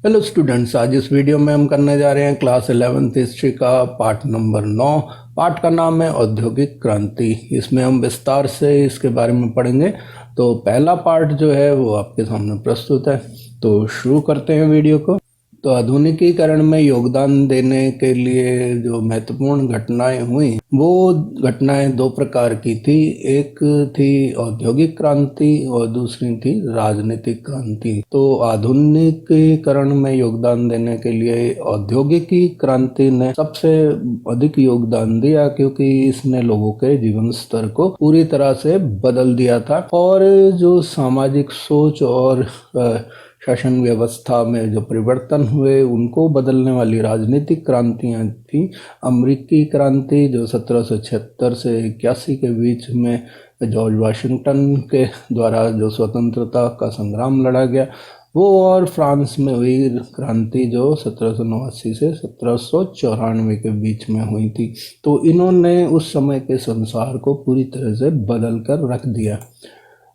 Hello students, आज इस video में हम करने जा रहे हैं क्लास 11th हिस्ट्री का पार्ट नंबर 9। पार्ट का नाम है औद्योगिक क्रांति। इसमें हम विस्तार से इसके बारे में पढ़ेंगे। तो पहला पार्ट जो है वो आपके सामने प्रस्तुत है। तो शुरू करते हैं वीडियो को। तो आधुनिकीकरण में योगदान देने के लिए जो महत्वपूर्ण घटनाएं हुई वो घटनाएं दो प्रकार की थी। एक थी औद्योगिक क्रांति और दूसरी थी राजनीतिक क्रांति। तो आधुनिकीकरण में योगदान देने के लिए औद्योगिक क्रांति ने सबसे अधिक योगदान दिया, क्योंकि इसने लोगों के जीवन स्तर को पूरी तरह से बदल दिया था। और जो सामाजिक सोच और शासन व्यवस्था में जो परिवर्तन हुए उनको बदलने वाली राजनीतिक क्रांतियां थी। अमेरिकी क्रांति जो 1776 से 81 के बीच में जॉर्ज वाशिंगटन के द्वारा जो स्वतंत्रता का संग्राम लड़ा गया वो, और फ्रांस में हुई क्रांति जो 1789 से 1794 के बीच में हुई थी। तो इन्होंने उस समय के संसार को पूरी तरह से बदल कर रख दिया।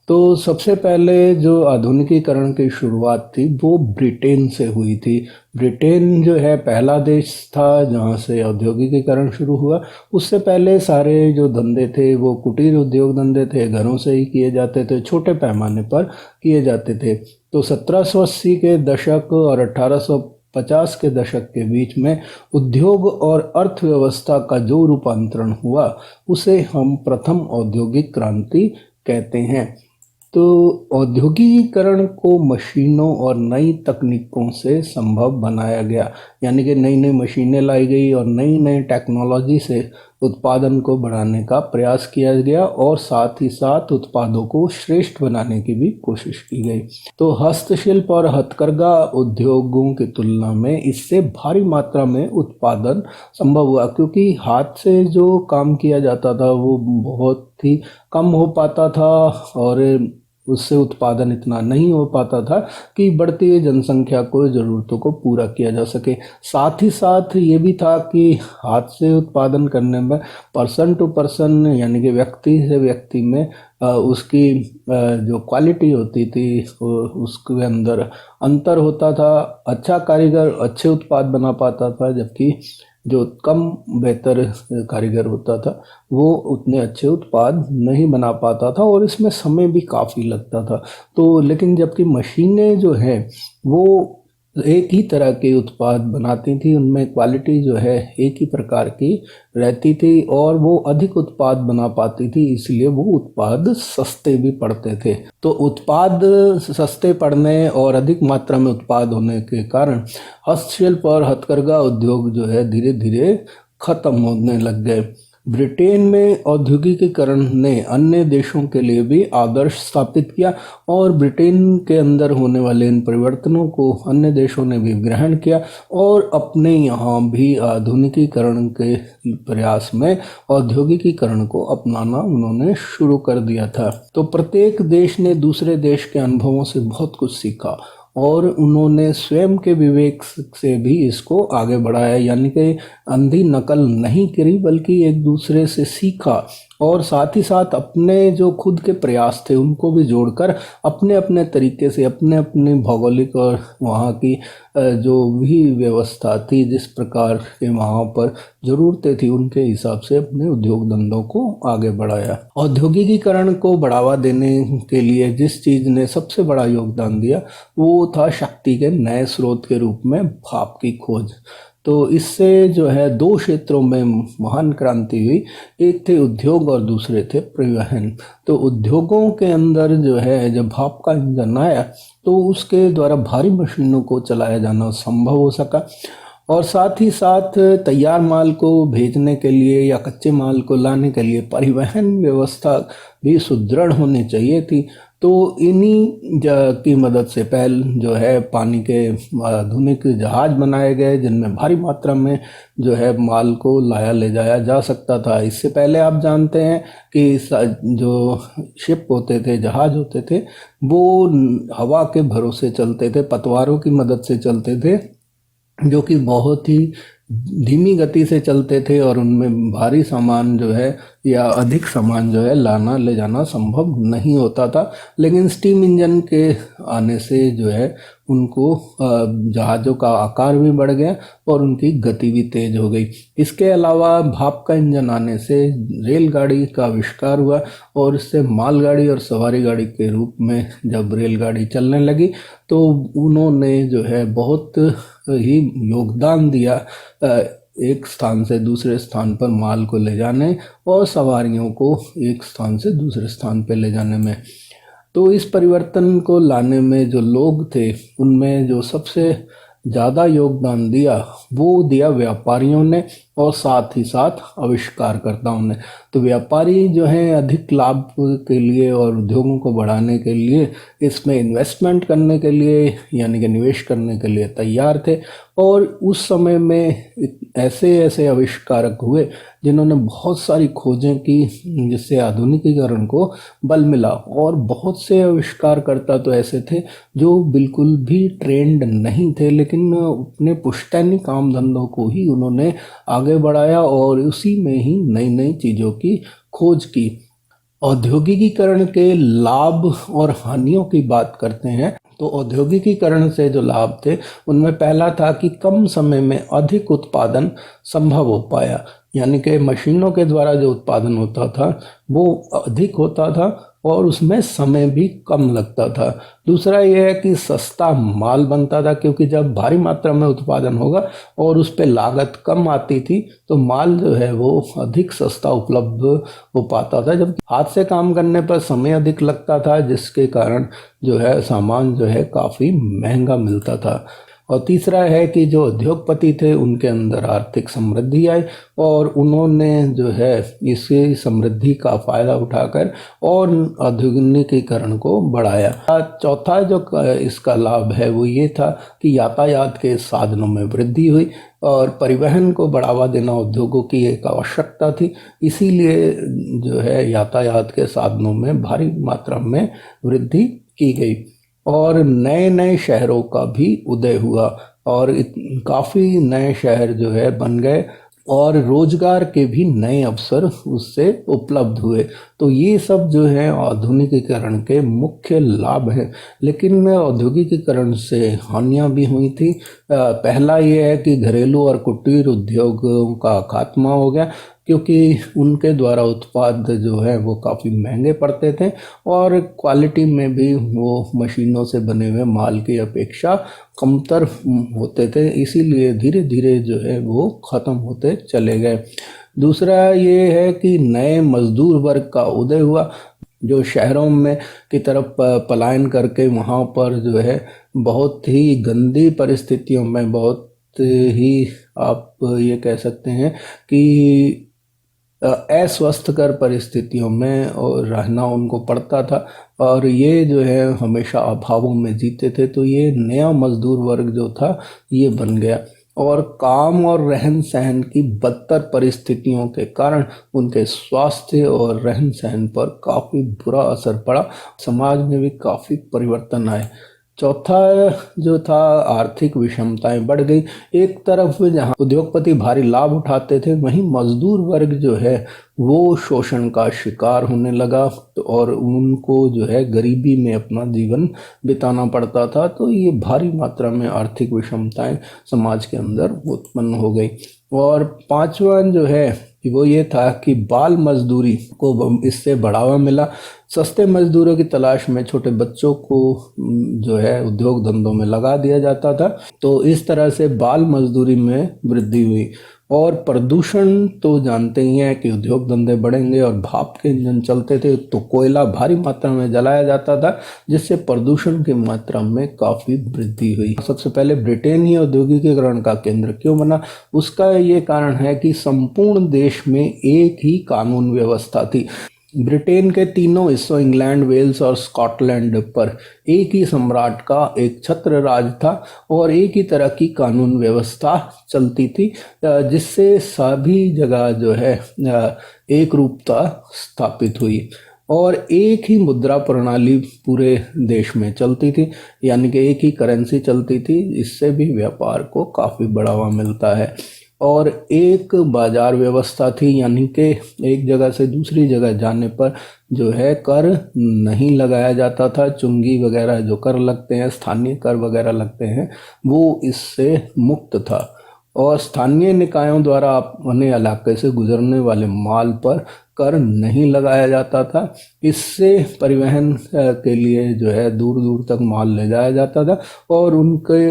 तो सबसे पहले जो आधुनिकीकरण की शुरुआत थी वो ब्रिटेन से हुई थी। ब्रिटेन जो है पहला देश था जहाँ से औद्योगिकीकरण शुरू हुआ। उससे पहले सारे जो धंधे थे वो कुटीर उद्योग धंधे थे, घरों से ही किए जाते थे, छोटे पैमाने पर किए जाते थे। तो 1780 के दशक और 1850 के दशक के बीच में उद्योग और अर्थव्यवस्था का जो रूपांतरण हुआ उसे हम प्रथम औद्योगिक क्रांति कहते हैं। तो औद्योगिकीकरण को मशीनों और नई तकनीकों से संभव बनाया गया, यानी कि नई नई मशीनें लाई गई और नई नई टेक्नोलॉजी से उत्पादन को बढ़ाने का प्रयास किया गया और साथ ही साथ उत्पादों को श्रेष्ठ बनाने की भी कोशिश की गई। तो हस्तशिल्प और हथकरघा उद्योगों की तुलना में इससे भारी मात्रा में उत्पादन संभव हुआ, क्योंकि हाथ से जो काम किया जाता था वो बहुत ही कम हो पाता था और उससे उत्पादन इतना नहीं हो पाता था कि बढ़ती हुई जनसंख्या को ज़रूरतों को पूरा किया जा सके। साथ ही साथ ये भी था कि हाथ से उत्पादन करने में पर्सन टू पर्सन, यानी कि व्यक्ति से व्यक्ति में उसकी जो क्वालिटी होती थी उसके अंदर अंतर होता था। अच्छा कारीगर अच्छे उत्पाद बना पाता था, जबकि जो कम बेहतर कारीगर होता था वो उतने अच्छे उत्पाद नहीं बना पाता था और इसमें समय भी काफ़ी लगता था। तो लेकिन जबकि मशीनें जो है वो एक ही तरह के उत्पाद बनाती थी, उनमें क्वालिटी जो है एक ही प्रकार की रहती थी और वो अधिक उत्पाद बना पाती थी, इसलिए वो उत्पाद सस्ते भी पड़ते थे। तो उत्पाद सस्ते पड़ने और अधिक मात्रा में उत्पाद होने के कारण हस्तशिल्प और हथकरघा उद्योग जो है धीरे धीरे खत्म होने लग गए। ब्रिटेन में औद्योगिकीकरण ने अन्य देशों के लिए भी आदर्श स्थापित किया और ब्रिटेन के अंदर होने वाले इन परिवर्तनों को अन्य देशों ने भी ग्रहण किया और अपने यहाँ भी आधुनिकीकरण के प्रयास में औद्योगिकीकरण को अपनाना उन्होंने शुरू कर दिया था। तो प्रत्येक देश ने दूसरे देश के अनुभवों से बहुत कुछ सीखा और उन्होंने स्वयं के विवेक से भी इसको आगे बढ़ाया, यानी कि अंधी नकल नहीं करी बल्कि एक दूसरे से सीखा और साथ ही साथ अपने जो खुद के प्रयास थे उनको भी जोड़कर अपने अपने तरीके से अपने अपने भौगोलिक और वहाँ की जो भी व्यवस्था थी, जिस प्रकार के वहाँ पर ज़रूरतें थी उनके हिसाब से अपने उद्योग धंधों को आगे बढ़ाया। औद्योगिकीकरण को बढ़ावा देने के लिए जिस चीज़ ने सबसे बड़ा योगदान दिया वो था शक्ति के नए स्रोत के रूप में भाप की खोज। तो इससे जो है दो क्षेत्रों में महान क्रांति हुई, एक थे उद्योग और दूसरे थे परिवहन। तो उद्योगों के अंदर जो है जब भाप का इंजन आया तो उसके द्वारा भारी मशीनों को चलाया जाना संभव हो सका और साथ ही साथ तैयार माल को भेजने के लिए या कच्चे माल को लाने के लिए परिवहन व्यवस्था भी सुदृढ़ होनी चाहिए थी। तो इन्हीं की मदद से पहल जो है पानी के आधुनिक जहाज बनाए गए जिनमें भारी मात्रा में जो है माल को लाया ले जाया जा सकता था। इससे पहले आप जानते हैं कि जो शिप होते थे, जहाज होते थे, वो हवा के भरोसे चलते थे, पतवारों की मदद से चलते थे, जो कि बहुत ही धीमी गति से चलते थे और उनमें भारी सामान जो है या अधिक सामान जो है लाना ले जाना संभव नहीं होता था। लेकिन स्टीम इंजन के आने से जो है उनको जहाज़ों का आकार भी बढ़ गया और उनकी गति भी तेज हो गई। इसके अलावा भाप का इंजन आने से रेलगाड़ी का आविष्कार हुआ और इससे मालगाड़ी और सवारी गाड़ी के रूप में जब रेलगाड़ी चलने लगी तो उन्होंने जो है बहुत ही योगदान दिया एक स्थान से दूसरे स्थान पर माल को ले जाने और सवारियों को एक स्थान से दूसरे स्थान पर ले जाने में। तो इस परिवर्तन को लाने में जो लोग थे उनमें जो सबसे ज़्यादा योगदान दिया वो दिया व्यापारियों ने और साथ ही साथ आविष्कारकर्ताओं ने। तो व्यापारी जो हैं अधिक लाभ के लिए और उद्योगों को बढ़ाने के लिए इसमें इन्वेस्टमेंट करने के लिए यानी कि निवेश करने के लिए तैयार थे। और उस समय में ऐसे ऐसे आविष्कारक हुए जिन्होंने बहुत सारी खोजें की जिससे आधुनिकीकरण को बल मिला। और बहुत से आविष्कारकर्ता तो ऐसे थे जो बिल्कुल भी ट्रेंड नहीं थे लेकिन अपने पुश्तैनी काम धंधों को ही उन्होंने आगे बढ़ाया और उसी में ही नई नई चीज़ों की खोज की। औद्योगिकीकरण के लाभ और हानियों की बात करते हैं तो औद्योगिकीकरण से जो लाभ थे उनमें पहला था कि कम समय में अधिक उत्पादन संभव हो पाया, यानी कि मशीनों के द्वारा जो उत्पादन होता था वो अधिक होता था और उसमें समय भी कम लगता था। दूसरा यह है कि सस्ता माल बनता था क्योंकि जब भारी मात्रा में उत्पादन होगा और उस पर लागत कम आती थी तो माल जो है वो अधिक सस्ता उपलब्ध हो पाता था। जब हाथ से काम करने पर समय अधिक लगता था जिसके कारण जो है सामान जो है काफ़ी महंगा मिलता था। और तीसरा है कि जो उद्योगपति थे उनके अंदर आर्थिक समृद्धि आई और उन्होंने जो है इसी समृद्धि का फ़ायदा उठाकर और आधुनिकीकरण को बढ़ाया। चौथा जो इसका लाभ है वो ये था कि यातायात के साधनों में वृद्धि हुई और परिवहन को बढ़ावा देना उद्योगों की एक आवश्यकता थी, इसीलिए जो है यातायात के साधनों में भारी मात्रा में वृद्धि की गई और नए नए शहरों का भी उदय हुआ और काफ़ी नए शहर जो है बन गए और रोजगार के भी नए अवसर उससे उपलब्ध हुए। तो ये सब जो है आधुनिकीकरण के मुख्य लाभ हैं। लेकिन औद्योगिकीकरण से हानियां भी हुई थी। पहला ये है कि घरेलू और कुटीर उद्योगों का खात्मा हो गया क्योंकि उनके द्वारा उत्पाद जो है वो काफ़ी महंगे पड़ते थे और क्वालिटी में भी वो मशीनों से बने हुए माल की अपेक्षा कमतर होते थे, इसीलिए धीरे धीरे जो है वो ख़त्म होते चले गए। दूसरा ये है कि नए मजदूर वर्ग का उदय हुआ जो शहरों में की तरफ पलायन करके वहाँ पर जो है बहुत ही गंदी परिस्थितियों में, बहुत ही आप ये कह सकते हैं कि अस्वस्थकर परिस्थितियों में और रहना उनको पड़ता था और ये जो है हमेशा अभावों में जीते थे। तो ये नया मजदूर वर्ग जो था ये बन गया और काम और रहन सहन की बदतर परिस्थितियों के कारण उनके स्वास्थ्य और रहन सहन पर काफ़ी बुरा असर पड़ा, समाज में भी काफ़ी परिवर्तन आए। चौथा जो था आर्थिक विषमताएं बढ़ गई। एक तरफ जहां उद्योगपति भारी लाभ उठाते थे वहीं मजदूर वर्ग जो है वो शोषण का शिकार होने लगा और उनको जो है गरीबी में अपना जीवन बिताना पड़ता था। तो ये भारी मात्रा में आर्थिक विषमताएं समाज के अंदर उत्पन्न हो गई। और पांचवा जो है कि वो ये था कि बाल मजदूरी को इससे बढ़ावा मिला। सस्ते मजदूरों की तलाश में छोटे बच्चों को जो है उद्योग धंधों में लगा दिया जाता था, तो इस तरह से बाल मजदूरी में वृद्धि हुई। और प्रदूषण तो जानते ही हैं कि उद्योग धंधे बढ़ेंगे और भाप के इंजन चलते थे तो कोयला भारी मात्रा में जलाया जाता था जिससे प्रदूषण की मात्रा में काफ़ी वृद्धि हुई। सबसे पहले ब्रिटेन ही औद्योगिकीकरण का केंद्र क्यों बना, उसका ये कारण है कि संपूर्ण देश में एक ही कानून व्यवस्था थी। ब्रिटेन के तीनों हिस्सों इंग्लैंड, वेल्स और स्कॉटलैंड पर एक ही सम्राट का एक छत्र राज था और एक ही तरह की कानून व्यवस्था चलती थी जिससे सभी जगह जो है एक रूपता स्थापित हुई और एक ही मुद्रा प्रणाली पूरे देश में चलती थी, यानी कि एक ही करेंसी चलती थी। इससे भी व्यापार को काफ़ी बढ़ावा मिलता है। और एक बाजार व्यवस्था थी, यानी कि एक जगह से दूसरी जगह जाने पर जो है कर नहीं लगाया जाता था। चुंगी वगैरह जो कर लगते हैं, स्थानीय कर वगैरह लगते हैं, वो इससे मुक्त था। और स्थानीय निकायों द्वारा अपने इलाके से गुजरने वाले माल पर कर नहीं लगाया जाता था। इससे परिवहन के लिए जो है दूर दूर तक माल ले जाया जाता था और उनके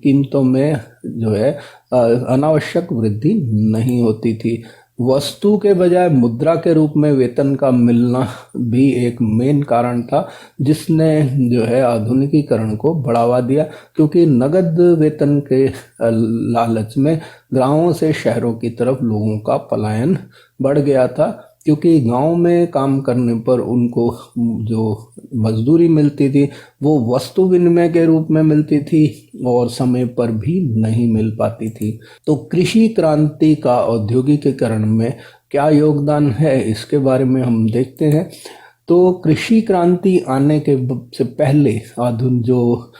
कीमतों में जो है अनावश्यक वृद्धि नहीं होती थी। वस्तु के बजाय मुद्रा के रूप में वेतन का मिलना भी एक मेन कारण था, जिसने जो है आधुनिकीकरण को बढ़ावा दिया, क्योंकि नगद वेतन के लालच में गांवों से शहरों की तरफ लोगों का पलायन बढ़ गया था। क्योंकि गांव में काम करने पर उनको जो मजदूरी मिलती थी वो वस्तु विनिमय के रूप में मिलती थी और समय पर भी नहीं मिल पाती थी। तो कृषि क्रांति का औद्योगिकीकरण में क्या योगदान है, इसके बारे में हम देखते हैं। तो कृषि क्रांति आने के से पहले आधुनिक जो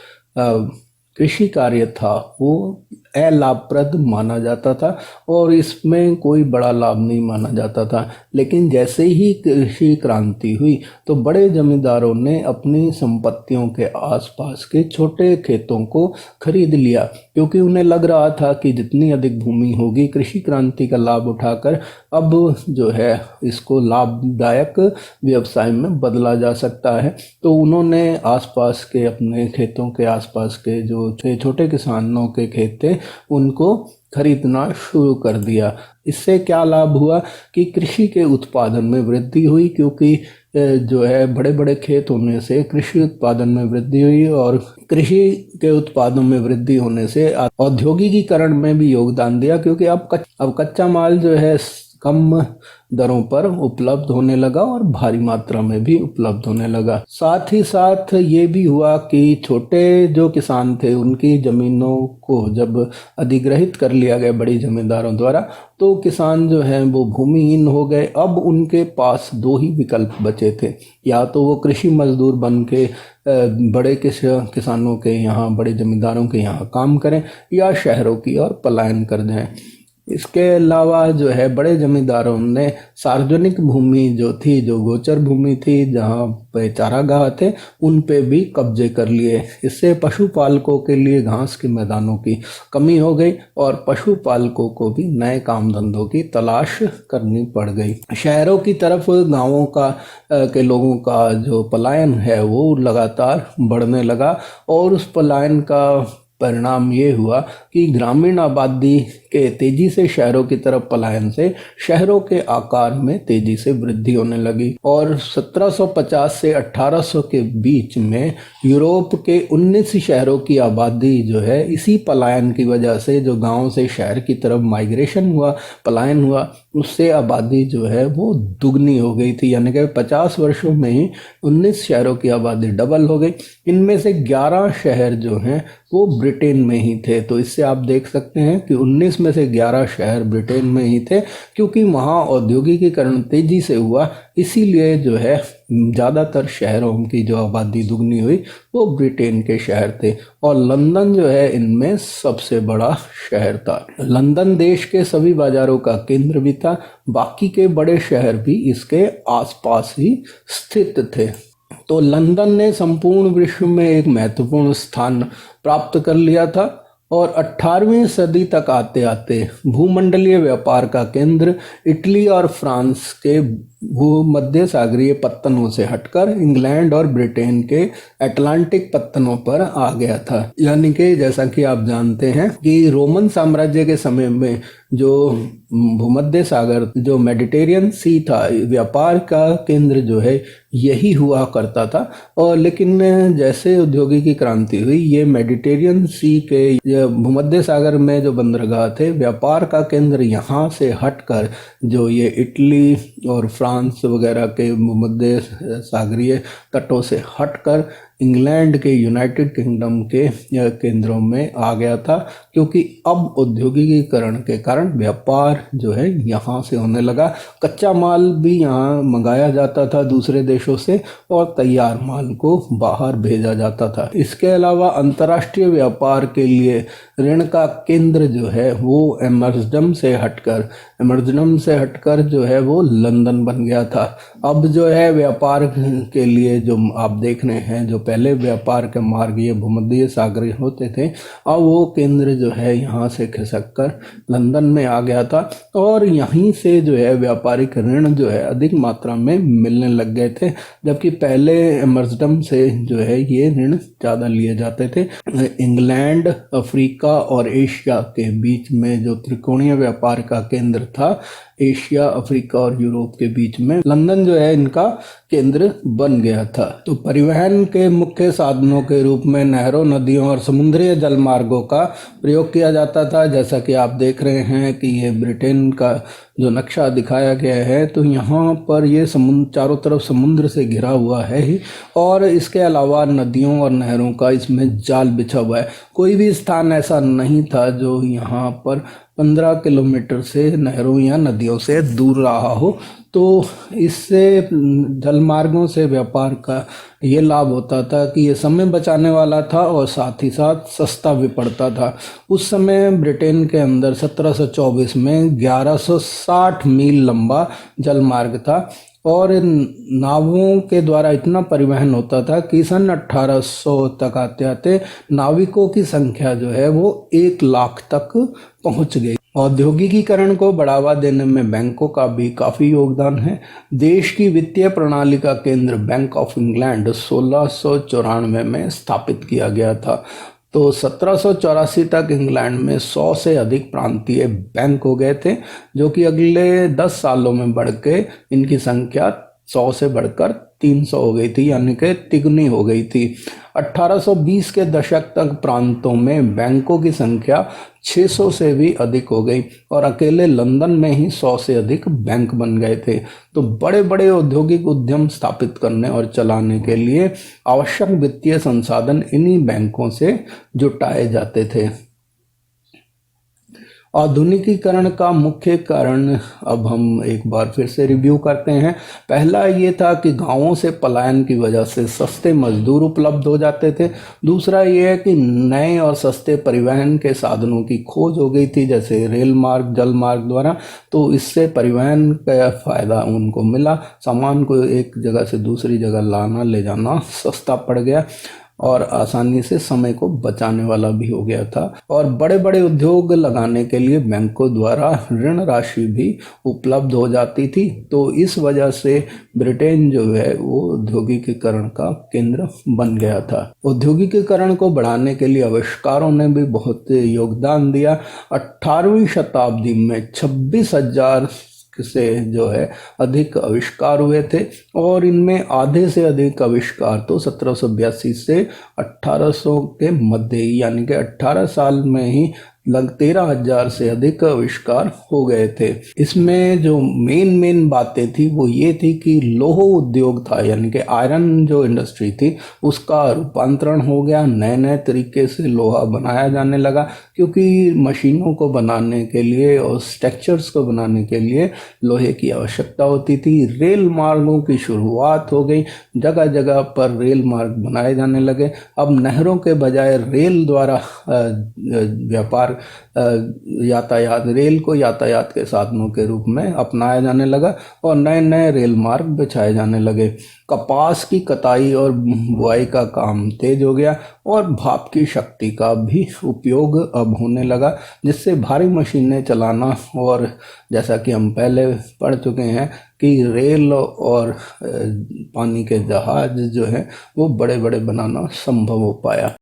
कृषि कार्य था वो अलाभप्रद माना जाता था और इसमें कोई बड़ा लाभ नहीं माना जाता था। लेकिन जैसे ही कृषि क्रांति हुई तो बड़े जमींदारों ने अपनी संपत्तियों के आसपास के छोटे खेतों को खरीद लिया, क्योंकि उन्हें लग रहा था कि जितनी अधिक भूमि होगी कृषि क्रांति का लाभ उठाकर अब जो है इसको लाभदायक व्यवसाय में बदला जा सकता है। तो उन्होंने आसपास के अपने खेतों के आसपास के जो छोटे किसानों के खेत थे उनको खरीदना शुरू कर दिया। इससे क्या लाभ हुआ कि कृषि के उत्पादन में वृद्धि हुई, क्योंकि जो है बड़े बड़े खेत होने से कृषि उत्पादन में वृद्धि हुई और कृषि के उत्पादों में वृद्धि होने से औद्योगिकीकरण में भी योगदान दिया, क्योंकि अब कच्चा माल जो है कम दरों पर उपलब्ध होने लगा और भारी मात्रा में भी उपलब्ध होने लगा। साथ ही साथ ये भी हुआ कि छोटे जो किसान थे उनकी जमीनों को जब अधिग्रहित कर लिया गया बड़ी जमींदारों द्वारा, तो किसान जो हैं वो भूमिहीन हो गए। अब उनके पास दो ही विकल्प बचे थे, या तो वो कृषि मजदूर बन के बड़े किसानों के यहाँ, बड़े जमींदारों के यहाँ काम करें, या शहरों की ओर पलायन कर जाएं। इसके अलावा जो है बड़े जमींदारों ने सार्वजनिक भूमि जो थी, जो गोचर भूमि थी, जहाँ पे चारागाह थे, उन पे भी कब्जे कर लिए। इससे पशुपालकों के लिए घास के मैदानों की कमी हो गई और पशुपालकों को भी नए काम धंधों की तलाश करनी पड़ गई। शहरों की तरफ गांवों के लोगों का जो पलायन है वो लगातार बढ़ने लगा और उस पलायन का परिणाम ये हुआ कि ग्रामीण आबादी के तेजी से शहरों की तरफ पलायन से शहरों के आकार में तेजी से वृद्धि होने लगी और 1750 से 1800 के बीच में यूरोप के 19 शहरों की आबादी जो है इसी पलायन की वजह से, जो गांव से शहर की तरफ माइग्रेशन हुआ, पलायन हुआ, उससे आबादी जो है वो दुगनी हो गई थी। यानी कि 50 वर्षों में ही 19 शहरों की आबादी डबल हो गई। इनमें से 11 शहर जो हैं वो ब्रिटेन में ही थे। तो इससे आप देख सकते हैं कि 19 में से 11 शहर ब्रिटेन में ही थे, क्योंकि वहाँ औद्योगिकीकरण तेजी से हुआ, इसीलिए जो है ज़्यादातर शहरों की जो आबादी दुगनी हुई वो ब्रिटेन के शहर थे। और लंदन जो है इनमें सबसे बड़ा शहर था। लंदन देश के सभी बाजारों का केंद्र भी था, बाकी के बड़े शहर भी इसके आसपास ही स्थित थे। तो लंदन ने संपूर्ण विश्व में एक महत्वपूर्ण स्थान प्राप्त कर लिया था और 18वीं सदी तक आते आते भूमंडलीय व्यापार का केंद्र इटली और फ्रांस के भूमध्य सागरीय पत्तनों से हटकर इंग्लैंड और ब्रिटेन के अटलांटिक पत्तनों पर आ गया था। यानी कि जैसा कि आप जानते हैं कि रोमन साम्राज्य के समय में जो भूमध्य सागर, जो मेडिटेरियन सी था, व्यापार का केंद्र जो है यही हुआ करता था। और लेकिन जैसे औद्योगिक क्रांति हुई, ये मेडिटेरियन सी के भूमध्य सागर में जो बंदरगाह थे, व्यापार का केंद्र यहाँ से हटकर जो ये इटली और फ्रांस वगैरह के भूमध्य सागरीय तटों से हटकर इंग्लैंड के, यूनाइटेड किंगडम के केंद्रों में आ गया था, क्योंकि अब औद्योगिकीकरण के कारण व्यापार जो है यहाँ से होने लगा। कच्चा माल भी यहाँ मंगाया जाता था दूसरे देशों से और तैयार माल को बाहर भेजा जाता था। इसके अलावा अंतर्राष्ट्रीय व्यापार के लिए ऋण का केंद्र जो है वो एम्स्टर्डम से हटकर जो है वो लंदन बन गया था। अब जो है व्यापार के लिए जो आप देख रहे हैं, जो पहले व्यापार के मार्ग ये भूमध्य सागरीय होते थे, अब वो केंद्र जो है यहाँ से खिसक कर लंदन में आ गया था और यहीं से जो है व्यापारिक ऋण जो है अधिक मात्रा में मिलने लग गए थे, जबकि पहले एम्स्टर्डम से जो है ये ऋण ज़्यादा लिए जाते थे। इंग्लैंड, अफ्रीका और एशिया के बीच में जो त्रिकोणीय व्यापार का केंद्र था, एशिया, अफ्रीका और यूरोप के बीच में लंदन जो है इनका केंद्र बन गया था। तो परिवहन के मुख्य साधनों के रूप में नहरों, नदियों और समुद्री जल मार्गों का प्रयोग किया जाता था। जैसा कि आप देख रहे हैं कि ये ब्रिटेन का जो नक्शा दिखाया गया है, तो यहाँ पर ये समुद्र चारों तरफ समुद्र से घिरा हुआ है ही, और इसके अलावा नदियों और नहरों का इसमें जाल बिछा हुआ है। कोई भी स्थान ऐसा नहीं था जो यहाँ पर 15 किलोमीटर से नहरों या नदियों से दूर रहा हो। तो इससे जलमार्गों से व्यापार का ये लाभ होता था कि ये समय बचाने वाला था और साथ ही साथ सस्ता भी पड़ता था। उस समय ब्रिटेन के अंदर 1724 में 1160 मील लंबा जलमार्ग था और नावों के द्वारा इतना परिवहन होता था कि सन 1800 तक आते आते नाविकों की संख्या जो है वो 1 लाख तक पहुंच गई। औद्योगिकीकरण को बढ़ावा देने में बैंकों का भी काफ़ी योगदान है। देश की वित्तीय प्रणाली का केंद्र बैंक ऑफ इंग्लैंड 1694 में स्थापित किया गया था। तो 1784 तक इंग्लैंड में 100 से अधिक प्रांतीय बैंक हो गए थे, जो कि अगले 10 सालों में बढ़ के इनकी संख्या 100 से बढ़कर 300 हो गई थी, यानी कि तिगुनी हो गई थी। 1820 के दशक तक प्रांतों में बैंकों की संख्या 600 से भी अधिक हो गई और अकेले लंदन में ही 100 से अधिक बैंक बन गए थे। तो बड़े बड़े औद्योगिक उद्यम स्थापित करने और चलाने के लिए आवश्यक वित्तीय संसाधन इन्हीं बैंकों से जुटाए जाते थे। आधुनिकीकरण का मुख्य कारण अब हम एक बार फिर से रिव्यू करते हैं। पहला ये था कि गांवों से पलायन की वजह से सस्ते मजदूर उपलब्ध हो जाते थे। दूसरा ये है कि नए और सस्ते परिवहन के साधनों की खोज हो गई थी, जैसे रेल मार्ग, जल मार्ग द्वारा। तो इससे परिवहन का फायदा उनको मिला। सामान को एक जगह से दूसरी जगह लाना ले जाना सस्ता पड़ गया और आसानी से समय को बचाने वाला भी हो गया था। और बड़े बड़े उद्योग लगाने के लिए बैंकों द्वारा ऋण राशि भी उपलब्ध हो जाती थी। तो इस वजह से ब्रिटेन जो है वो औद्योगिकीकरण का केंद्र बन गया था। औद्योगिकीकरण को बढ़ाने के लिए आविष्कारों ने भी बहुत योगदान दिया। 18वीं शताब्दी में 26,000 से जो है अधिक आविष्कार हुए थे और इनमें आधे से अधिक आविष्कार तो 1782 से 1800 के मध्य, यानी कि 18 साल में ही लग 13,000 से अधिक आविष्कार हो गए थे। इसमें जो मेन बातें थी वो ये थी कि लौह उद्योग था, यानी कि आयरन जो इंडस्ट्री थी उसका रूपांतरण हो गया। नए नए तरीके से लोहा बनाया जाने लगा, क्योंकि मशीनों को बनाने के लिए और स्ट्रक्चर्स को बनाने के लिए लोहे की आवश्यकता होती थी। रेल मार्गों की शुरुआत हो गई, जगह जगह पर रेल मार्ग बनाए जाने लगे। अब नहरों के बजाय रेल द्वारा व्यापार यातायात, रेल को यातायात के साधनों के रूप में अपनाया जाने लगा और नए नए रेल मार्ग बिछाए जाने लगे। कपास की कटाई और बुआई का काम तेज हो गया और भाप की शक्ति का भी उपयोग अब होने लगा, जिससे भारी मशीनें चलाना और जैसा कि हम पहले पढ़ चुके हैं कि रेल और पानी के जहाज जो है वो बड़े बड़े बनाना संभव हो पाया।